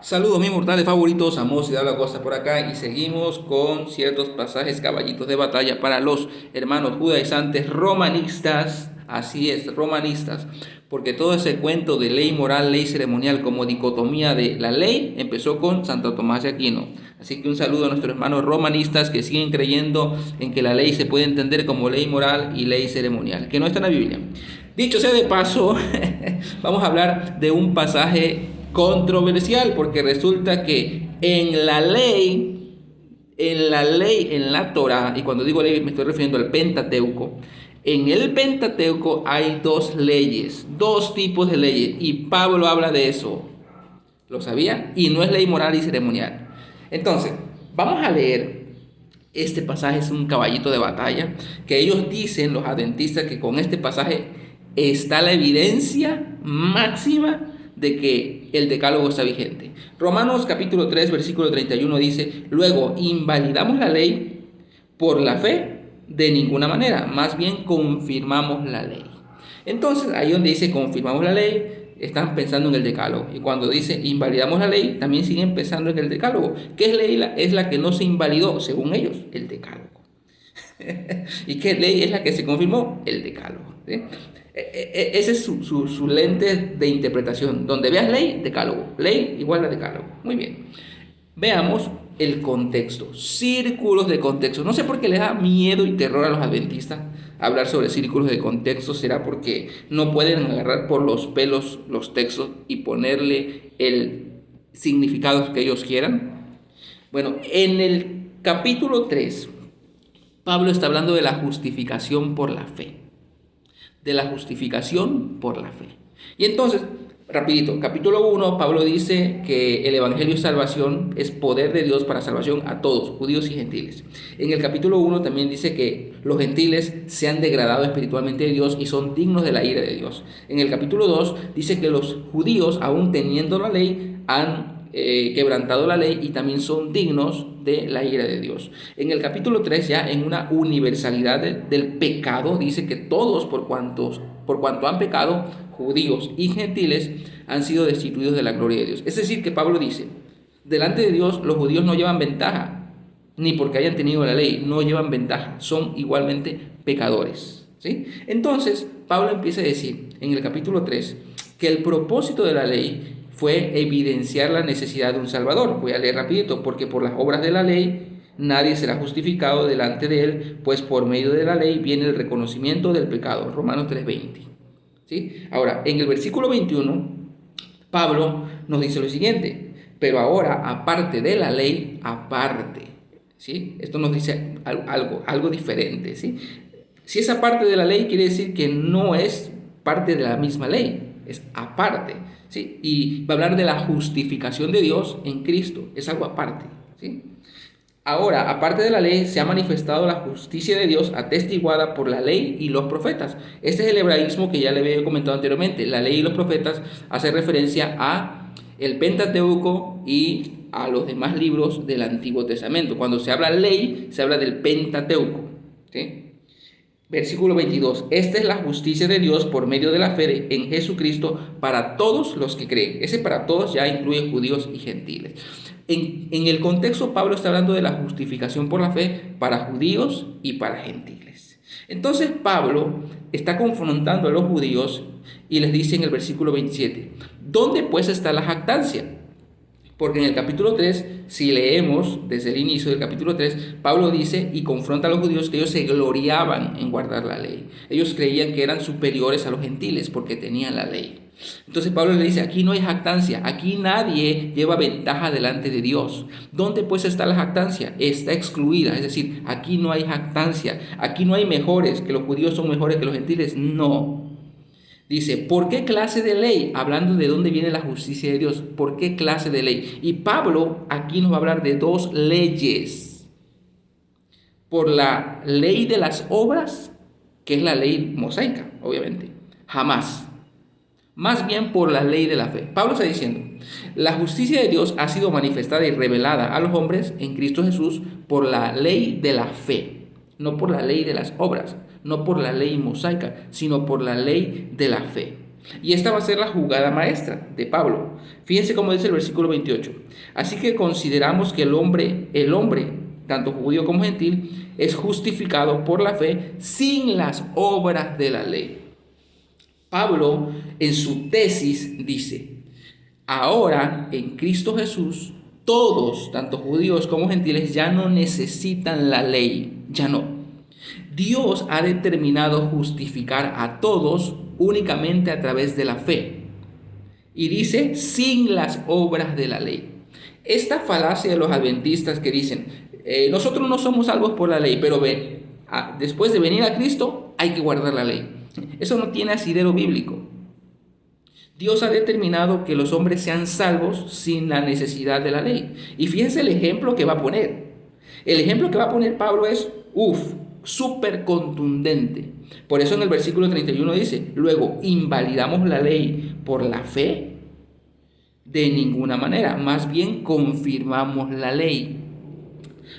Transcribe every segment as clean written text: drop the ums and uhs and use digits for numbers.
Saludos mis mortales favoritos, Amos y la Costa por acá y seguimos con ciertos pasajes caballitos de batalla para los hermanos judaizantes romanistas, así es, romanistas, porque todo ese cuento de ley moral, ley ceremonial como dicotomía de la ley empezó con Santo Tomás de Aquino. Así que un saludo a nuestros hermanos romanistas que siguen creyendo en que la ley se puede entender como ley moral y ley ceremonial, que no está en la Biblia. Dicho sea de paso, vamos a hablar de un pasaje controversial porque resulta que en la Torah, y cuando digo ley me estoy refiriendo al Pentateuco, en el Pentateuco hay dos leyes, dos tipos de leyes, y Pablo habla de eso. ¿Lo sabía? Y no es ley moral y ceremonial. Entonces, vamos a leer este pasaje, es un caballito de batalla, que ellos dicen, los adventistas, que con este pasaje está la evidencia máxima de que el decálogo está vigente. Romanos capítulo 3, versículo 31 dice, luego, invalidamos la ley por la fe de ninguna manera, más bien confirmamos la ley. Entonces, ahí donde dice confirmamos la ley, están pensando en el decálogo. Y cuando dice invalidamos la ley, también siguen pensando en el decálogo. ¿Qué ley es la que no se invalidó, según ellos? El decálogo. ¿Y qué ley es la que se confirmó? El decálogo. ¿Sí? Ese es su lente de interpretación. Donde veas ley, decálogo. Ley igual a decálogo. Muy bien. Veamos el contexto, círculos de contexto. No sé por qué les da miedo y terror a los adventistas hablar sobre círculos de contexto. Será porque no pueden agarrar por los pelos los textos y ponerle el significado que ellos quieran. Bueno, en el capítulo 3, Pablo está hablando de la justificación por la fe. De la justificación por la fe. Y entonces, rapidito, capítulo 1, Pablo dice que el Evangelio de salvación es poder de Dios para salvación a todos, judíos y gentiles. En el capítulo 1 también dice que los gentiles se han degradado espiritualmente de Dios y son dignos de la ira de Dios. En el capítulo 2 dice que los judíos, aún teniendo la ley, han quebrantado la ley y también son dignos de la ira de Dios. En el capítulo 3 ya en una universalidad del pecado dice que todos por cuanto han pecado, judíos y gentiles, han sido destituidos de la gloria de Dios. Es decir, que Pablo dice, delante de Dios los judíos no llevan ventaja, ni porque hayan tenido la ley, no llevan ventaja, son igualmente pecadores. ¿Sí? Entonces, Pablo empieza a decir en el capítulo 3 que el propósito de la ley fue evidenciar la necesidad de un Salvador. Voy a leer rapidito, porque por las obras de la ley nadie será justificado delante de él, pues por medio de la ley viene el reconocimiento del pecado. Romanos 3:20. ¿Sí? Ahora, en el versículo 21, Pablo nos dice lo siguiente, pero ahora, aparte de la ley, aparte. ¿Sí? Esto nos dice algo diferente. ¿Sí? Si es aparte de la ley, quiere decir que no es parte de la misma ley, es aparte. ¿Sí? Y va a hablar de la justificación de Dios en Cristo, es algo aparte. ¿Sí? Ahora, aparte de la ley, se ha manifestado la justicia de Dios atestiguada por la ley y los profetas. Este es el hebraísmo que ya le había comentado anteriormente. La ley y los profetas hace referencia a el Pentateuco y a los demás libros del Antiguo Testamento. Cuando se habla ley, se habla del Pentateuco. ¿Sí? Versículo 22. Esta es la justicia de Dios por medio de la fe en Jesucristo para todos los que creen. Ese para todos ya incluye judíos y gentiles. En el contexto, Pablo está hablando de la justificación por la fe para judíos y para gentiles. Entonces Pablo está confrontando a los judíos y les dice en el versículo 27, ¿dónde pues está la jactancia? Porque en el capítulo 3, si leemos desde el inicio del capítulo 3, Pablo dice y confronta a los judíos que ellos se gloriaban en guardar la ley. Ellos creían que eran superiores a los gentiles porque tenían la ley. Entonces Pablo le dice, aquí no hay jactancia, aquí nadie lleva ventaja delante de Dios. ¿Dónde pues está la jactancia? Está excluida, es decir, aquí no hay jactancia, aquí no hay mejores, que los judíos son mejores que los gentiles, no. Dice, ¿por qué clase de ley? Hablando de dónde viene la justicia de Dios. ¿Por qué clase de ley? Y Pablo aquí nos va a hablar de dos leyes. Por la ley de las obras, que es la ley mosaica, obviamente. Jamás. Más bien por la ley de la fe. Pablo está diciendo, la justicia de Dios ha sido manifestada y revelada a los hombres en Cristo Jesús por la ley de la fe, no por la ley de las obras, no por la ley mosaica, sino por la ley de la fe. Y esta va a ser la jugada maestra de Pablo. Fíjense cómo dice el versículo 28. Así que consideramos que el hombre, tanto judío como gentil, es justificado por la fe sin las obras de la ley. Pablo en su tesis dice: ahora en Cristo Jesús, todos, tanto judíos como gentiles, ya no necesitan la ley, ya no. Dios ha determinado justificar a todos únicamente a través de la fe. Y dice, sin las obras de la ley. Esta falacia de los adventistas que dicen, nosotros no somos salvos por la ley, pero después de venir a Cristo hay que guardar la ley. Eso no tiene asidero bíblico. Dios ha determinado que los hombres sean salvos sin la necesidad de la ley. Y fíjense el ejemplo que va a poner. El ejemplo que va a poner Pablo es, súper contundente. Por eso en el versículo 31 dice, luego, ¿invalidamos la ley por la fe? De ninguna manera, más bien confirmamos la ley.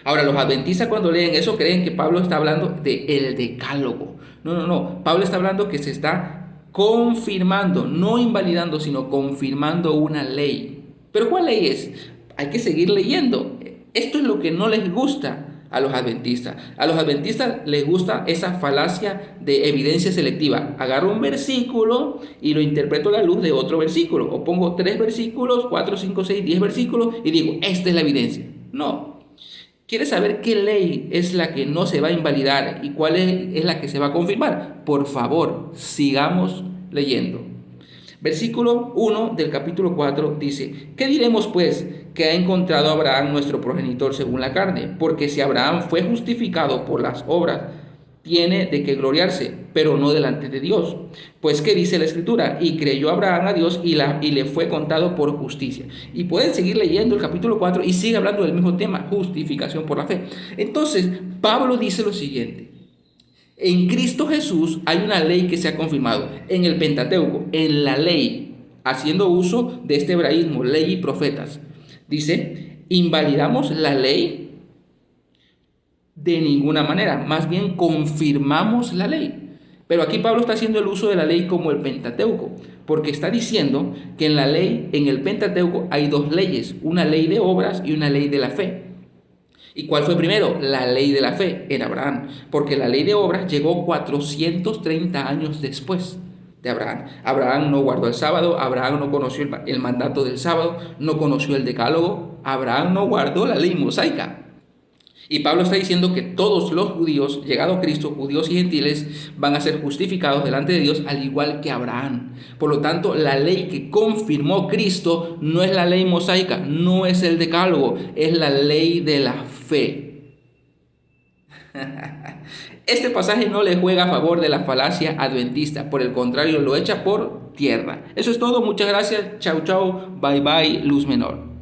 Ahora, los adventistas cuando leen eso creen que Pablo está hablando del decálogo. No. Pablo está hablando que se está confirmando, no invalidando, sino confirmando una ley. ¿Pero cuál ley es? Hay que seguir leyendo. Esto es lo que no les gusta a los adventistas. A los adventistas les gusta esa falacia de evidencia selectiva. Agarro un versículo y lo interpreto a la luz de otro versículo. O pongo 3 versículos, 4, 5, 6, 10 versículos y digo, esta es la evidencia. No. ¿Quieres saber qué ley es la que no se va a invalidar y cuál es la que se va a confirmar? Por favor, sigamos leyendo. Versículo 1 del capítulo 4 dice, ¿qué diremos pues que ha encontrado Abraham nuestro progenitor según la carne? Porque si Abraham fue justificado por las obras, tiene de qué gloriarse, pero no delante de Dios. Pues ¿qué dice la Escritura? Y creyó Abraham a Dios y le fue contado por justicia. Y pueden seguir leyendo el capítulo 4 y sigue hablando del mismo tema, justificación por la fe. Entonces, Pablo dice lo siguiente. En Cristo Jesús hay una ley que se ha confirmado en el Pentateuco, en la ley, haciendo uso de este hebraísmo, ley y profetas. Dice, ¿invalidamos la ley? De ninguna manera, más bien confirmamos la ley. Pero aquí Pablo está haciendo el uso de la ley como el Pentateuco, porque está diciendo que en la ley, en el Pentateuco, hay 2 leyes, una ley de obras y una ley de la fe. ¿Y cuál fue primero? La ley de la fe en Abraham, porque la ley de obras llegó 430 años después de Abraham. Abraham no guardó el sábado, Abraham no conoció el mandato del sábado, no conoció el decálogo, Abraham no guardó la ley mosaica. Y Pablo está diciendo que todos los judíos, llegado Cristo, judíos y gentiles, van a ser justificados delante de Dios al igual que Abraham. Por lo tanto, la ley que confirmó Cristo no es la ley mosaica, no es el decálogo, es la ley de la fe. Este pasaje no le juega a favor de la falacia adventista, por el contrario, lo echa por tierra. Eso es todo, muchas gracias, chau, bye, luz menor.